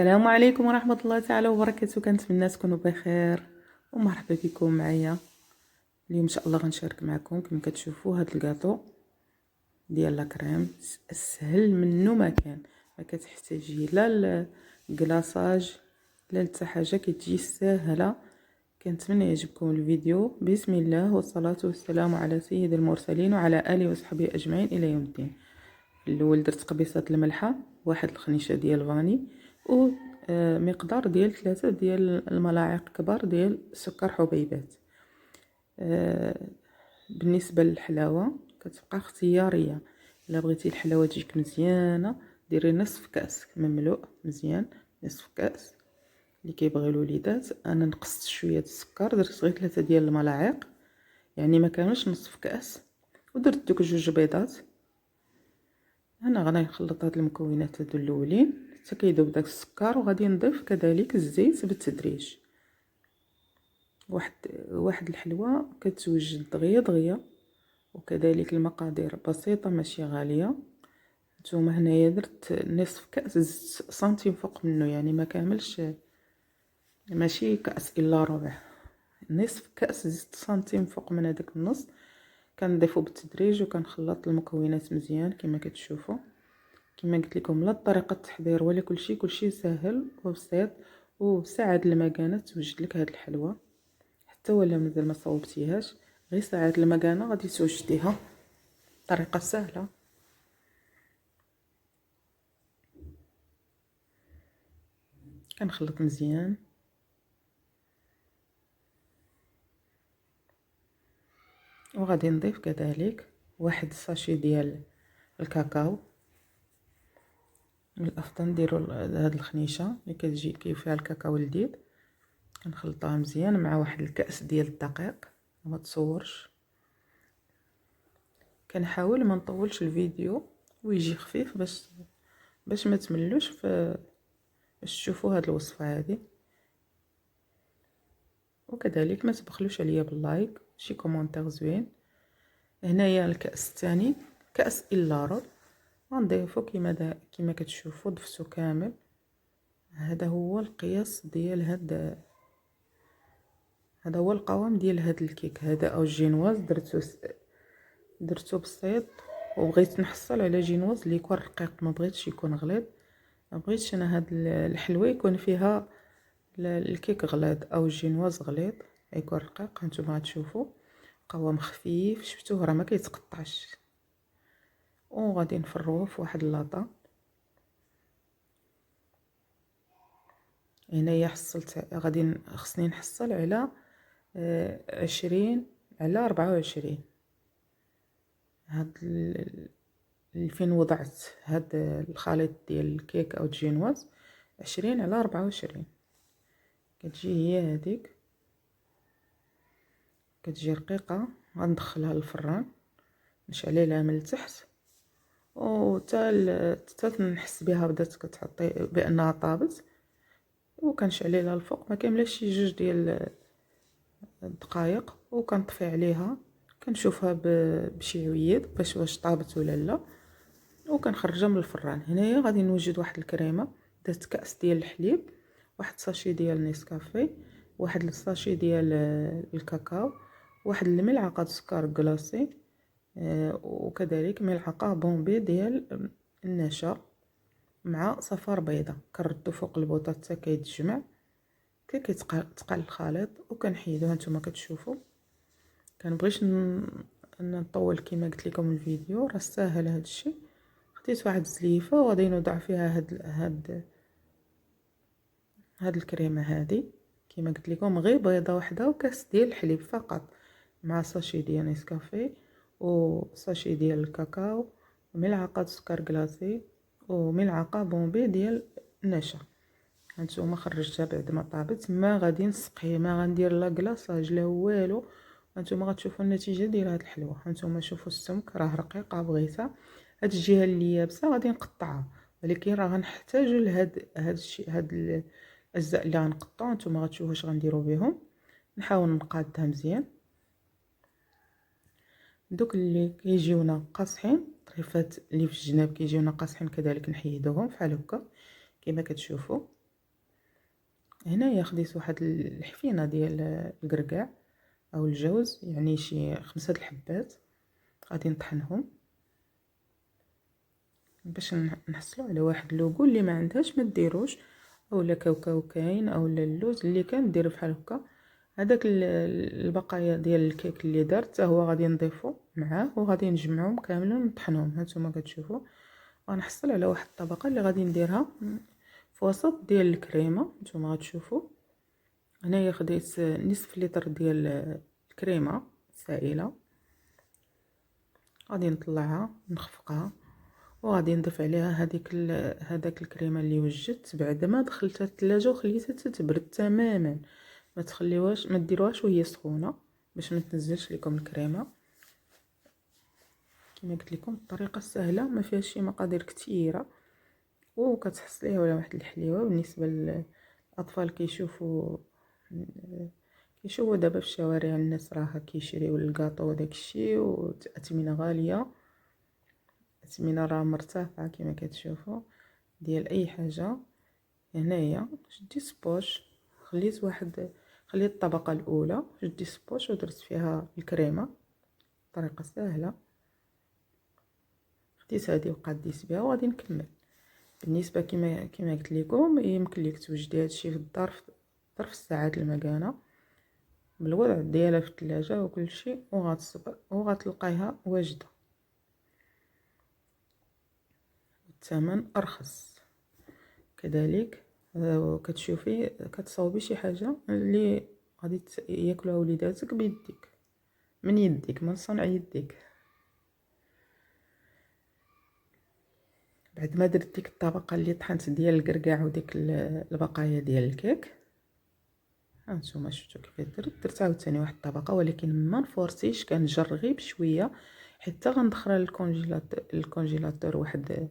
السلام عليكم ورحمة الله تعالى وبركاته. كنتمنى تكونوا بخير ومرحبا بكم معايا اليوم. ان شاء الله غنشارك معكم كما كتشوفوا هذا الكاطو ديال لا كريم. سهل منه ما كان، ما كتحتاجي لا الكلاصاج لا حتى حاجه، كتجي ساهله. كنتمنى يعجبكم الفيديو. بسم الله والصلاه والسلام على سيد المرسلين وعلى اله وصحبه اجمعين الى يوم الدين. الاول درت قبيصه الملحه، واحد الخنيشه ديال فاني، و مقدار ديال 3 ديال الملاعق كبار ديال سكر حبيبات. بالنسبه للحلاوه كتبقى اختياريه. الا بغيتي الحلاوه تجيك مزيانه ديري نصف كاس مملوء مزيان، نصف كاس اللي كيبغيو الوليدات. انا نقصت شويه السكر، درت غير 3 ديال الملاعق، يعني ما كانوش نصف كاس، ودرت دوك 2 بيضات. انا غادي نخلط هاد المكونات هادو الاولين حتى كيذوب داك السكر، وغادي نضيف كذلك الزيت بالتدريج. واحد الحلوه كتوجد دغيا دغيا، وكذلك المقادير بسيطه ماشي غاليه. نتوما هنايا درت نصف كاس، زدت سنتيم فوق منه، يعني ما كاملش، ماشي كاس الا ربع، نصف كاس زدت سنتيم فوق من هذاك النص. كنضيفو بالتدريج وكنخلط المكونات مزيان كما كتشوفوا. كما قلت لكم لا طريقه التحضير ولا كلشي سهل وبسيط، وساعد المكانه توجد لك هاد الحلوه. حتى ولا مازال ما صوبتيهاش، غير ساعات المكانه غادي توجديها. طريقه سهله. كنخلط مزيان، وغادي نضيف كذلك واحد الساشي ديال الكاكاو. من الافضل نديروا هاد الخنيشه اللي كتجي فيها الكاكاو لذيذ. كنخلطها مزيان مع واحد الكاس ديال الدقيق. ما تصورش، كنحاول ما نطولش الفيديو ويجي خفيف باش ما تملوش باش تشوفوا هاد الوصفه هذه. وكذلك ما تبخلوش عليا باللايك، شي كومونتير زوين. هنايا الكاس الثاني كاس الا ربع، غنضيفو كما كتشوفوا ضفتو كامل. هذا هو القياس ديال هذا هو القوام ديال هاد الكيك هذا، او الجينواز. درتو بسيط، وبغيت نحصل على جينواز اللي يكون رقيق، ما بغيتش يكون غليظ. ما بغيتش انا هاد الحلوه يكون فيها الكيك غليظ او الجينواز غليظ، يكون رقيق. هانتوما غتشوفوا قوام خفيف، شفتوه راه ما كيتقطعش. وغادي نفروه في واحد اللاطه. هنايا حصلت، غادي خصني نحصل على 20 على 24. هاد اللي فين وضعت هاد الخليط ديال الكيك او الجينواز 20 على 24. كتجي هي هذيك، كتجي رقيقه. غندخلها للفران، نشعل لها من التحت، حتى نحس بها بدات كتعطي بانها طابت. وكنشعل لها الفوق ما كاملاش شي 2 ديال الدقائق، وكنطفي عليها. كنشوفها بشي عويد باش واش طابت ولا لا، وكنخرجها من الفران. هنايا غادي نوجد واحد الكريمه. درت كاس ديال الحليب، واحد ساشي ديال نيسكافي، واحد الساشي ديال الكاكاو، واحد الملعقه سكر كلاصي، وكذلك ملعقه بومبي ديال النشا، مع صفار بيضه. كنردو فوق البوطه حتى كيتجمع، كيتقل الخليط، وكنحيدوه. هانتوما كتشوفوا كنبغيش نطول كما قلت لكم الفيديو، راه ساهل هذا الشيء. خديت واحد الزليفه وغادي نوضع فيها هاد الكريمه هذه. كما قلت لكم غير بيضه واحده وكاس ديال الحليب فقط، مع ساشي ديال نيسكافي وساشي ديال الكاكاو وملعقه سكر كلاصي وملعقه بومبي ديال النشا. هانتوما خرجتها بعد ما طابت. ما غادي نسقيه، ما غندير لا كلاصاج لا والو. هانتوما غتشوفوا النتيجه ديال هاد الحلوه. هانتوما شوفوا السمك راه رقيقه بغيتها. هاد الجهه اللي يابسه غادي نقطعها، ولكن راه غنحتاجوا هاد الشيء، هاد الاجزاء اللي غنقطعوا. نتوما غتشوفوا واش غنديروا بهم. نحاول نقادها مزيان. دوك اللي كيجيونا قاصحين، طريفات اللي في الجناب كيجيونا قاصحين كذلك نحيدوهم بحال هكا كما كتشوفوا. هنايا خديت واحد الحفينه ديال الكركاع او الجوز، يعني شي 5 الحبات، غادي نطحنهم باش نحصلوا على واحد اللوغو. اللي ما عندهاش ما ديروش، اولا كاوكاو كاين اولا اللوز اللي كان دير بحال هكا. هذاك البقايا ديال الكيك اللي درت حتى هو غادي نضيفو معاه وغادي نجمعهم كاملين ونطحنهم. هانتوما كتشوفوا غنحصل على واحد الطبقه اللي غادي نديرها في وسط ديال الكريمه. نتوما غتشوفوا هنايا خديت نصف لتر ديال الكريمه السائله، غادي نطلعها نخفقها وغادي نضيف عليها هذاك الكريمه اللي وجدت بعد ما دخلتها الثلاجه وخليتها تتبرد تماما. ما تخليوهاش، ما ديروهاش وهي سخونه باش ما تنزلش لكم الكريمه. كما قلت لكم الطريقه سهله ما فيهاش شي مقادير كثيره، وكتحصليها ولا واحد الحليوه. بالنسبه للاطفال كيشوفوا دابا في الشوارع الناس راه كيشريو الكاطو وداك الشيء، واثمنه غاليه، اثمنه راه مرتفعه كما كتشوفوا ديال اي حاجه. هنايا شدي سبوش، خليت الطبقه الاولى، شدي سبوش ودرت فيها الكريمه. طريقه سهله، خديت هذه وقاديت بها وغادي نكمل. بالنسبه كما قلت لكم يمكن لك توجدي هادشي في الدار في ظرف الساعات المكانه بالوضع ديالها في الثلاجه وكل شيء، وغتصبر وغتلقايها واجده. الثمن ارخص كذلك. كتشوفي كتصاوبي شي حاجه اللي غادي ياكلوها وليداتك بيديك، من يديك، من صنع يديك. بعد ما درت ديك الطبقه اللي طحنت ديال الكركاع وديك البقايا ديال الكيك، هانتوما شفتوا كيف درت عاوتاني واحد الطبقه، ولكن ما نفورسيش، كنجر غير بشويه حتى غندخلها للكونجيلاتور واحد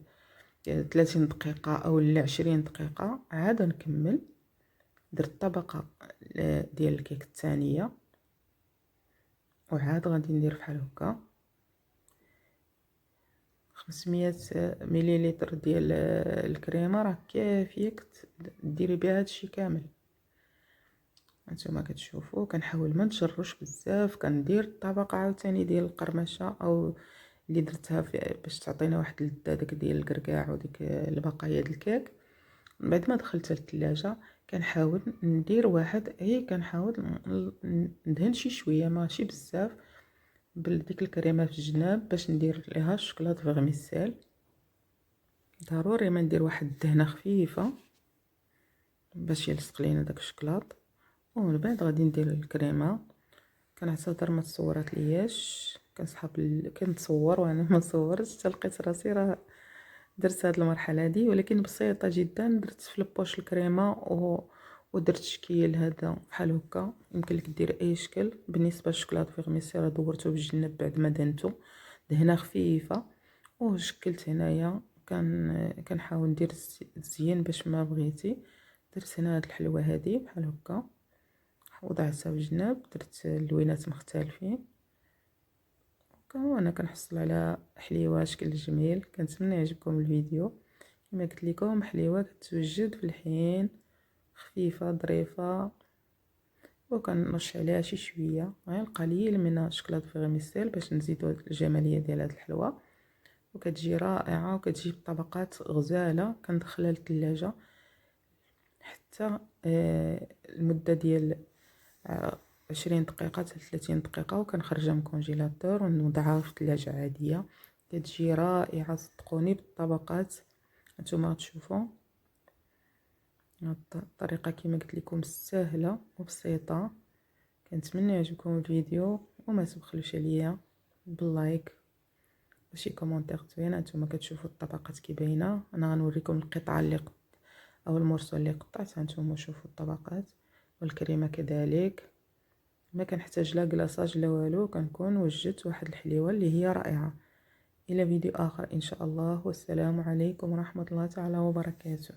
30 دقيقه او 20 دقيقه، عاد نكمل. درت طبقه ديال الكيك الثانيه وعاد غادي ندير بحال هكا 500 مليلتر ديال الكريمه، راه كافيك ديري بها هادشي كامل. هانتوما كتشوفوا كنحاول ما نجروش بزاف، كندير الطبقه عاوتاني ديال القرمشه او اللي درتها باش تعطينا واحد اللذه داك ديال الكركاع وديك البقايا ديال الكيك. من بعد ما دخلتها للثلاجه كنحاول ندير واحد كنحاول ندهن شي شويه ماشي بزاف بديك الكريمه في الجناب باش ندير ليها الشوكولاط فيغميسيل. ضروري ما ندير واحد الدهنه خفيفه باش يلصق لينا داك الشوكولاط. ومن بعد غادي ندير الكريمه. كنعتذر ما تصورات لياش، كنتصور وانا ما صورتش حتى لقيت راسي راه درت هاد المرحله دي، ولكن بسيطه جدا. درت في البوش الكريمه ودرت شكل هذا بحال هكا. يمكن لك دير اي شكل. بالنسبه للشوكولاط فيغميسي راه دورته بالجنب بعد ما دهنته دهنه خفيفه وشكلت هنايا. كنحاول ندير الزين باش ما بغيتي. درت هنا هاد الحلوه هذه بحال هكا وضعتها بجنب، درت اللوينات مختلفين وانا كنحصل على حليوه شكل جميل. كنتمنى يعجبكم الفيديو. كما قلت لكم حليوه كتوجد في الحين، خفيفه ظريفه، وكنرش عليها شي شويه غير القليل من الشوكولاط فيغميسيل باش نزيدوا الجماليه ديال هذه الحلوه. وكتجي رائعه وكتجي بطبقات غزاله. كندخلها للثلاجه حتى المده ديال 20 دقيقه حتى 30 دقيقه، وكنخرجها من الكونجيلاتور ونوضعها في الثلاجه عاديه. كتجي رائعه صدقوني بالطبقات. نتوما تشوفوا الطريقه كما قلت لكم سهله وبسيطه. كنتمنى يعجبكم الفيديو وما تبخلوش عليا باللايك وشي كومونتير زوين. نتوما كتشوفوا الطبقات كي باينه. انا غنوريكم القطعه اللي او المورسو اللي قطعت. هانتوما شوفوا الطبقات والكريمه كذلك. ما كنحتاج لا كلاصاج لا والو، كنكون وجدت واحد الحليوه اللي هي رائعه. الى فيديو اخر ان شاء الله، والسلام عليكم ورحمه الله تعالى وبركاته.